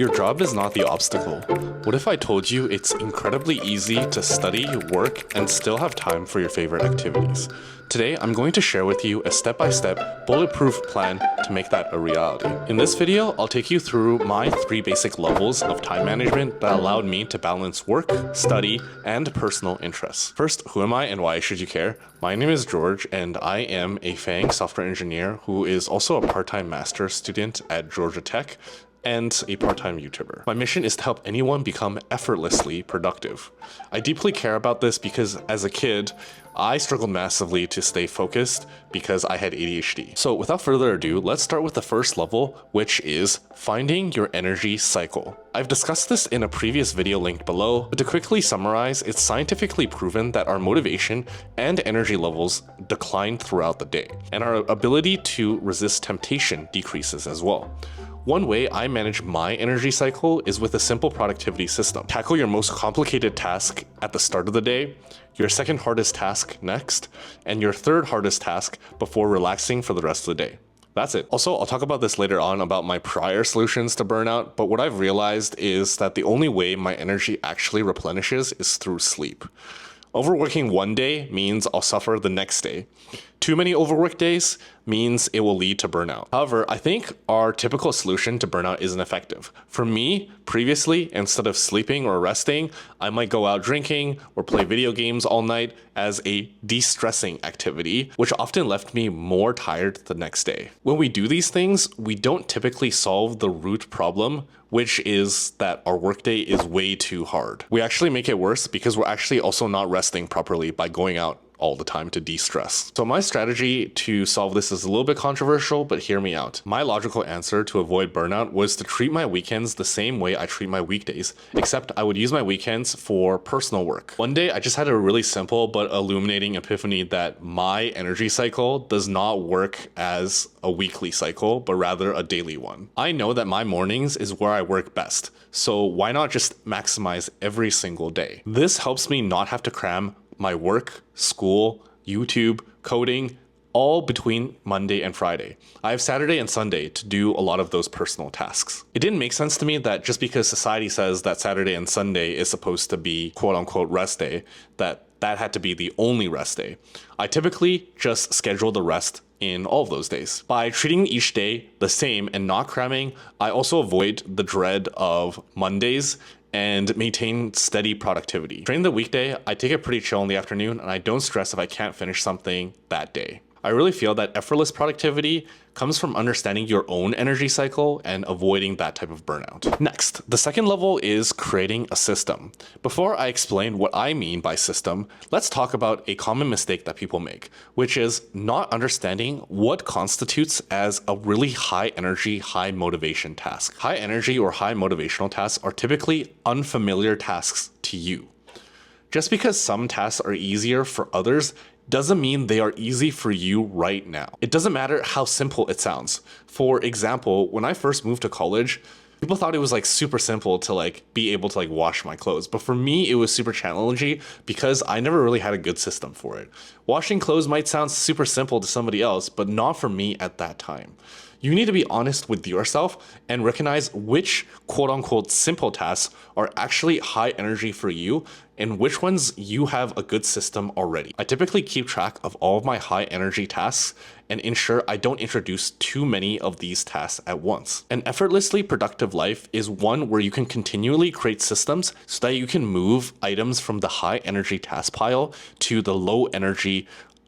Your job is not the obstacle. What if I told you it's incredibly easy to study, work, and still have time for your favorite activities? Today, I'm going to share with you a step-by-step, bulletproof plan to make that a reality. In this video, I'll take you through my 3 basic levels of time management that allowed me to balance work, study, and personal interests. First, who am I and why should you care? My name is George, and I am a FAANG software engineer who is also a part-time master's student at Georgia Tech, and a part-time YouTuber. My mission is to help anyone become effortlessly productive. I deeply care about this because as a kid, I struggled massively to stay focused because I had ADHD. So without further ado, let's start with the first level, which is finding your energy cycle. I've discussed this in a previous video linked below, but to quickly summarize, it's scientifically proven that our motivation and energy levels decline throughout the day, and our ability to resist temptation decreases as well. One way I manage my energy cycle is with a simple productivity system. Tackle your most complicated task at the start of the day, your second hardest task next, and your third hardest task before relaxing for the rest of the day. That's it. Also, I'll talk about this later on about my prior solutions to burnout, but what I've realized is that the only way my energy actually replenishes is through sleep. Overworking one day means I'll suffer the next day. Too many overworked days means it will lead to burnout. However, I think our typical solution to burnout isn't effective. For me, previously, instead of sleeping or resting, I might go out drinking or play video games all night as a de-stressing activity, which often left me more tired the next day. When we do these things, we don't typically solve the root problem, which is that our workday is way too hard. We actually make it worse because we're actually also not resting properly by going out all the time to de-stress. So my strategy to solve this is a little bit controversial, but hear me out. My logical answer to avoid burnout was to treat my weekends the same way I treat my weekdays, except I would use my weekends for personal work. One day, I just had a really simple but illuminating epiphany that my energy cycle does not work as a weekly cycle, but rather a daily one. I know that my mornings is where I work best, so why not just maximize every single day? This helps me not have to cram my work, school, YouTube, coding, all between Monday and Friday. I have Saturday and Sunday to do a lot of those personal tasks. It didn't make sense to me that just because society says that Saturday and Sunday is supposed to be quote unquote rest day, that had to be the only rest day. I typically just schedule the rest in all of those days. By treating each day the same and not cramming, I also avoid the dread of Mondays and maintain steady productivity. During the weekday, I take it pretty chill in the afternoon and I don't stress if I can't finish something that day. I really feel that effortless productivity comes from understanding your own energy cycle and avoiding that type of burnout. Next, the second level is creating a system. Before I explain what I mean by system, let's talk about a common mistake that people make, which is not understanding what constitutes as a really high energy, high motivation task. High energy or high motivational tasks are typically unfamiliar tasks to you. Just because some tasks are easier for others doesn't mean they are easy for you right now. It doesn't matter how simple it sounds. For example, when I first moved to college, people thought it was like super simple to be able to wash my clothes. But for me, it was super challenging because I never really had a good system for it. Washing clothes might sound super simple to somebody else, but not for me at that time. You need to be honest with yourself and recognize which quote unquote simple tasks are actually high energy for you and which ones you have a good system already. I typically keep track of all of my high energy tasks and ensure I don't introduce too many of these tasks at once. An effortlessly productive life is one where you can continually create systems so that you can move items from the high energy task pile to the low energy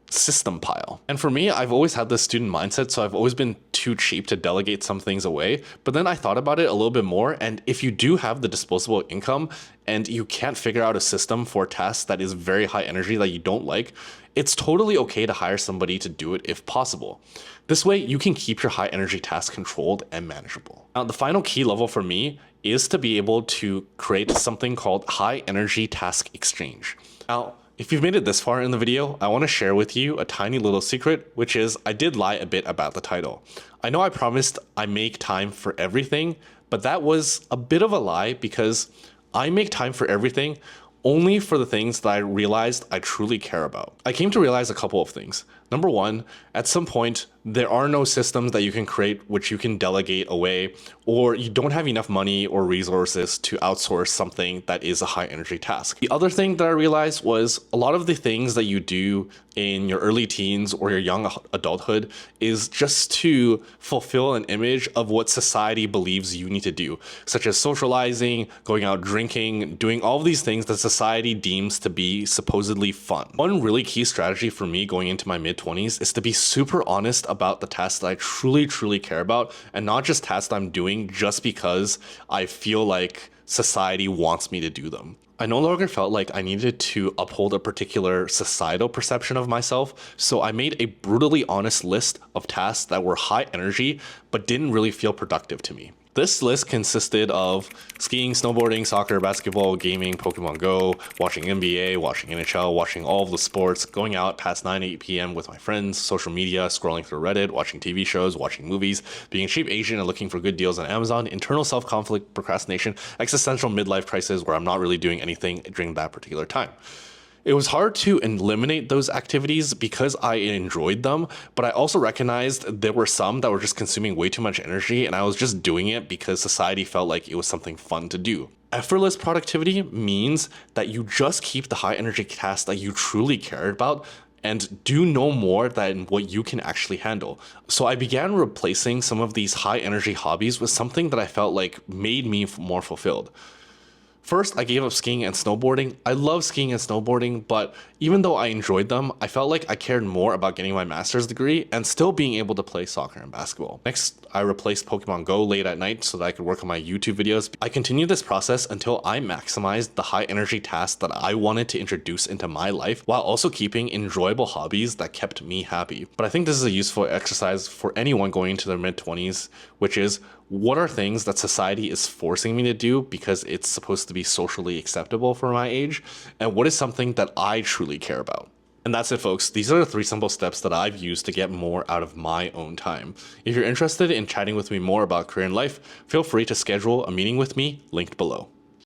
system pile. And for me, I've always had this student mindset, so I've always been too cheap to delegate some things away. But then I thought about it a little bit more, and if you do have the disposable income and you can't figure out a system for tasks that is very high energy that you don't like, it's totally okay to hire somebody to do it if possible. This way, you can keep your high energy tasks controlled and manageable. Now, the final key level for me is to be able to create something called high energy task exchange. Now, if you've made it this far in the video, I want to share with you a tiny little secret, which is I did lie a bit about the title. I know I promised I make time for everything, but that was a bit of a lie because I make time for everything only for the things that I realized I truly care about. I came to realize a couple of things. Number one, at some point, there are no systems that you can create which you can delegate away, or you don't have enough money or resources to outsource something that is a high energy task. The other thing that I realized was a lot of the things that you do in your early teens or your young adulthood is just to fulfill an image of what society believes you need to do, such as socializing, going out drinking, doing all of these things that society deems to be supposedly fun. One really key strategy for me going into my mid-20s is to be super honest about the tasks that I truly care about, and not just tasks that I'm doing just because I feel like society wants me to do them. I no longer felt like I needed to uphold a particular societal perception of myself, so I made a brutally honest list of tasks that were high energy but didn't really feel productive to me. This list consisted of skiing, snowboarding, soccer, basketball, gaming, Pokemon Go, watching NBA, watching NHL, watching all of the sports, going out past 8 p.m. with my friends, social media, scrolling through Reddit, watching TV shows, watching movies, being a cheap Asian and looking for good deals on Amazon, internal self-conflict, procrastination, existential midlife crisis where I'm not really doing anything during that particular time. It was hard to eliminate those activities because I enjoyed them, but I also recognized there were some that were just consuming way too much energy, and I was just doing it because society felt like it was something fun to do. Effortless productivity means that you just keep the high energy tasks that you truly care about and do no more than what you can actually handle. So I began replacing some of these high energy hobbies with something that I felt like made me more fulfilled. First, I gave up skiing and snowboarding. I love skiing and snowboarding, but even though I enjoyed them, I felt like I cared more about getting my master's degree and still being able to play soccer and basketball. Next, I replaced Pokemon Go late at night so that I could work on my YouTube videos. I continued this process until I maximized the high energy tasks that I wanted to introduce into my life while also keeping enjoyable hobbies that kept me happy. But I think this is a useful exercise for anyone going into their mid-20s, which is, what are things that society is forcing me to do because it's supposed to be socially acceptable for my age? And what is something that I truly care about? And that's it, folks. These are the 3 simple steps that I've used to get more out of my own time. If you're interested in chatting with me more about career and life, feel free to schedule a meeting with me, linked below.